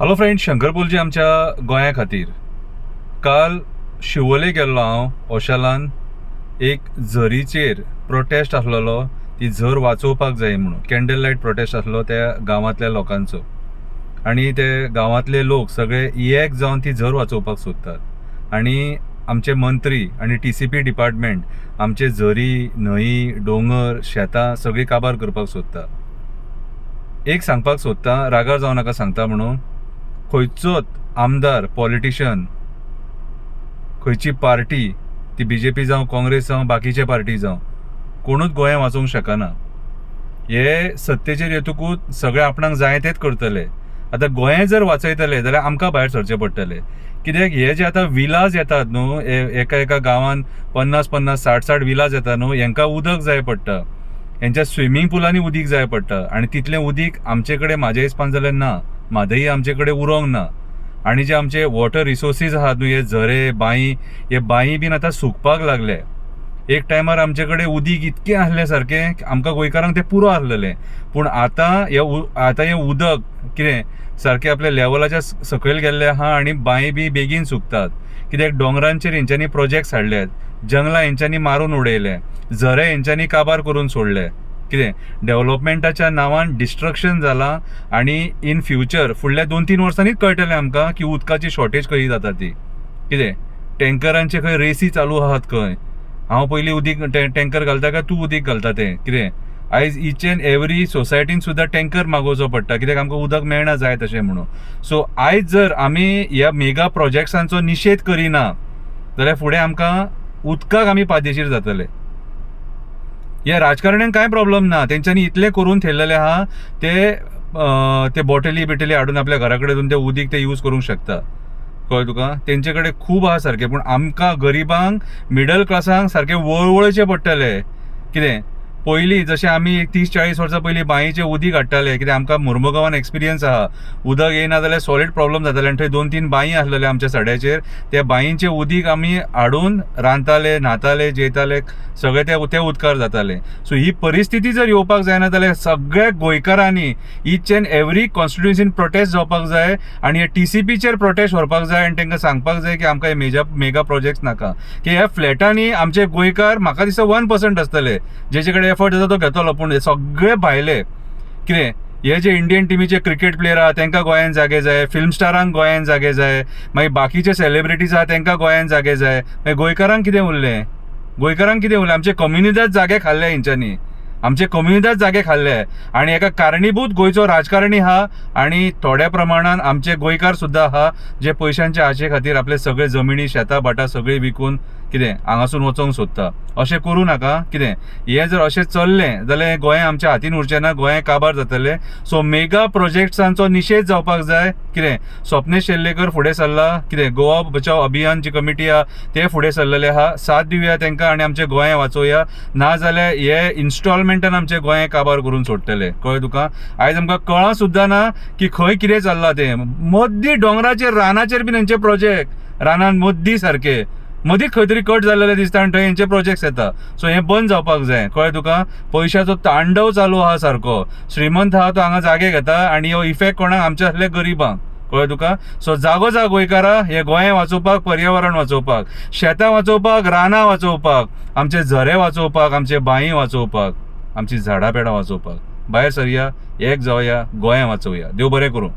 Hello friend, Shankar बोलची आमच्या गोंया खातीर. काल शिवोले गेल्लो हांव ओशेलान. एक झरीचेर प्रोटेस्ट आसलेलो, ती झर वाचोवपाक जाय म्हणून कॅन्डल लायट प्रोटेस्ट आसलो त्या गांवांतल्या लोकांचो. आणि ते गांवांतले लोक सगळे एक जावन ती झर वाचोवपाक सोदतात. आणि आमचे मंत्री आणि TCP डिपार्टमेंट आमचे झरी, न्हंय, दोंगर, शेतां सगळी काबार करपाक सोदता. एक सांगपाक सोदता, रागार जावं नाका सांगता म्हणून, खंयचोच आमदार, पॉलिटिशियन, खंयची पार्टी, ती BJP जावं, काँग्रेस जावं, बाकीचे पार्टी जावं, कोणूच गोंया वाचोवंक शकना. हे सत्तेचेर येतकूच सगळे आपणाक जाय तेच करतले. आतां गोंय जर वाचयतले जाल्यार आमकां भायर सरचें पडटलें. कित्याक हे जे आतां विलाज येतात न्हू, एका एका गांवांत 50-50, 60-60 विलाज येता न्हू, हेंकां उदक जाय पडटा. हेंच्या स्विमींग पुलांनी उदीक जाय पडटा. आनी तितलें उदीक आमचे कडेन म्हाज्या हिसपान जाल्यार ना, म्हादई आमचे कडेन उरोंक ना. आणि जे आमचे वॉटर रिसोर्सीस आहात न्हू, हे झरे, बांय, हे बांय बीन आतां सुकपाक लागले. एक टायमार आमचे कडेन उदीक इतकें आसलें सारकें, आमकां गोंयकारांक तें पुरो आसलेलें. पूण आतां हें उदक कितें सारकें आपल्या लेवलाच्या सकयल गेल्लें आहा. आनी बांय बी बेगीन सुकतात. कित्याक दोंगरांचेर हेंच्यांनी प्रोजेक्ट हाडल्यात, जंगलां हेंच्यांनी मारून उडयले, झरे हेंच्यांनी काबार करून सोडले. कितें डेव्हलपमेंटाच्या नांवान डिस्ट्रक्शन जालां. आनी इन फ्युचर फुडल्या 2-3 वर्सांनीच कळटलें आमकां की उदकाची शॉर्टेज खंय जाता ती. कितें टँकरांचे खंय रेसी चालू आहात खंय. हांव पयलीं उदीक टँकर घालता काय तूं उदीक घालता तें. कितें आयज ईच एंड एवरी सोसायटीन सुद्दां टँकर मागोवचो पडटा, कित्याक आमकां उदक मेळना जाय तशें म्हणून. सो आयज जर आमी ह्या मेगा प्रोजेक्ट्सांचो निशेध करिना जाल्यार फुडें आमकां उदकाक आमी पाद्यशीर जातले. ह्या राजकारण्यांक कांय प्रॉब्लेम ना, तेंच्यांनी इतलें करून ठेयल्लेलें आहा. ते बॉटली बिटली हाडून आपल्या घरा कडेन ते उदीक ते यूज करूंक शकता. कळ्ळें तुका. तेंचे कडेन खूब आहा सारकें. पूण आमकां गरिबांक, मिडल क्लासांक सारकें वळवळचें पडटलें. कितें पयलीं जशें आमी 30-40 वर्सां पयलीं बांयचें उदीक हाडटाले, कित्याक आमकां मुर्मुगांवान एक्सपिरियन्स आहा. उदक येयना जाल्यार सॉलीड प्रॉब्लेम जाताले. आनी थंय 2-3 बांय आसलेले आमच्या सड्याचेर. त्या बांयचें उदीक आमी हाडून रांदताले, न्हाताले, जेयताले, सगळे त्या उदकार जाताले. सो ही परिस्थिती जर येवपाक जायना जाल्यार सगळ्या गोंयकारांनी ईच एंड एवरी कॉन्स्टिट्युएन्सीन प्रोटेस्ट जावपाक जाय. आनी हे TCPचेर प्रोटेस्ट व्हरपाक जाय. आनी तांकां सांगपाक जाय की आमकां हे मेगा प्रोजेक्ट्स नाका. की ह्या फ्लॅटांनी आमचे गोंयकार म्हाका दिसता 1% आसतले जेचे कडेन एफर्ट जाता तो घेतलो. पूण सगळे भायले कितें हे जे इंडियन टिमीचे क्रिकेट प्लेयर आहा तांकां गोंयान जागे जाय, फिल्म स्टारांक गोंयान जागे जाय, मागीर बाकीचे सेलिब्रिटीज आहा तांकां गोंयान जागे जाय. मागीर गोंयकारांक कितें उरलें? आमचे कम्युनिटीच जागे खाल्ले हेंच्यांनी. आमचे कम्युनिटीच जागे खाल्ले. आनी हाका कारणीभूत गोंयचो राजकारणी आहा. आनी थोड्या प्रमाणान आमचे गोंयकार सुद्दां आहा जे पयशांच्या आशे खातीर आपले सगळे जमिनी, शेतां भाटां सगळी विकून कितें हांगासून वचोंक सोदता. अशें करूं नाका. कितें हें जर अशें चल्लें जाल्यार गोंय आमच्या हातीन उरचें ना, गोंय काबार जातलें. सो मेगा प्रोजेक्ट्सांचो निशेध जावपाक जाय. कितें स्वप्नेश शेल्लेकर फुडें सरला. कितें गोवा बचाव अभियान जी कमिटी आहा ते फुडें सरलेले आहा. साथ दिवया तांकां आनी आमचें गोंय वाचोवया. ना जाल्यार हे इन्स्टॉलमेंटान आमचें गोंय काबार करून सोडटले. कळ्ळें तुका. आयज आमकां कळां सुद्दां ना की खंय कितें चल्लां तें. मद्दी दोंगराचेर, रानाचेर बीन हेंचे प्रोजेक्ट, रानान मद्दी सारके मदींच खंय तरी कट जाल्लेले दिसता आनी थंय हेंचे प्रोजेक्ट्स येता. सो हें बंद जावपाक जाय. कळ्ळें तुका. पयशाचो तांडव चालू आहा सारको. श्रीमंत आहा तो हांगा जागे घेता आनी हो इफेक्ट कोणाक? आमच्या असल्या गरिबांक. कळ्ळें तुका. सो जागो जा गोंयकारा, हे गोंय वाचोवपाक, पर्यावरण वाचोवपाक, शेतां वाचोवपाक, रानां वाचोवपाक, आमचे झरे वाचोवपाक, आमचे बांय वाचोवपाक, आमची झाडां पेडां वाचोवपाक भायर सरया, एक जावया, गोंय वाचोवया. देव बरें करूं.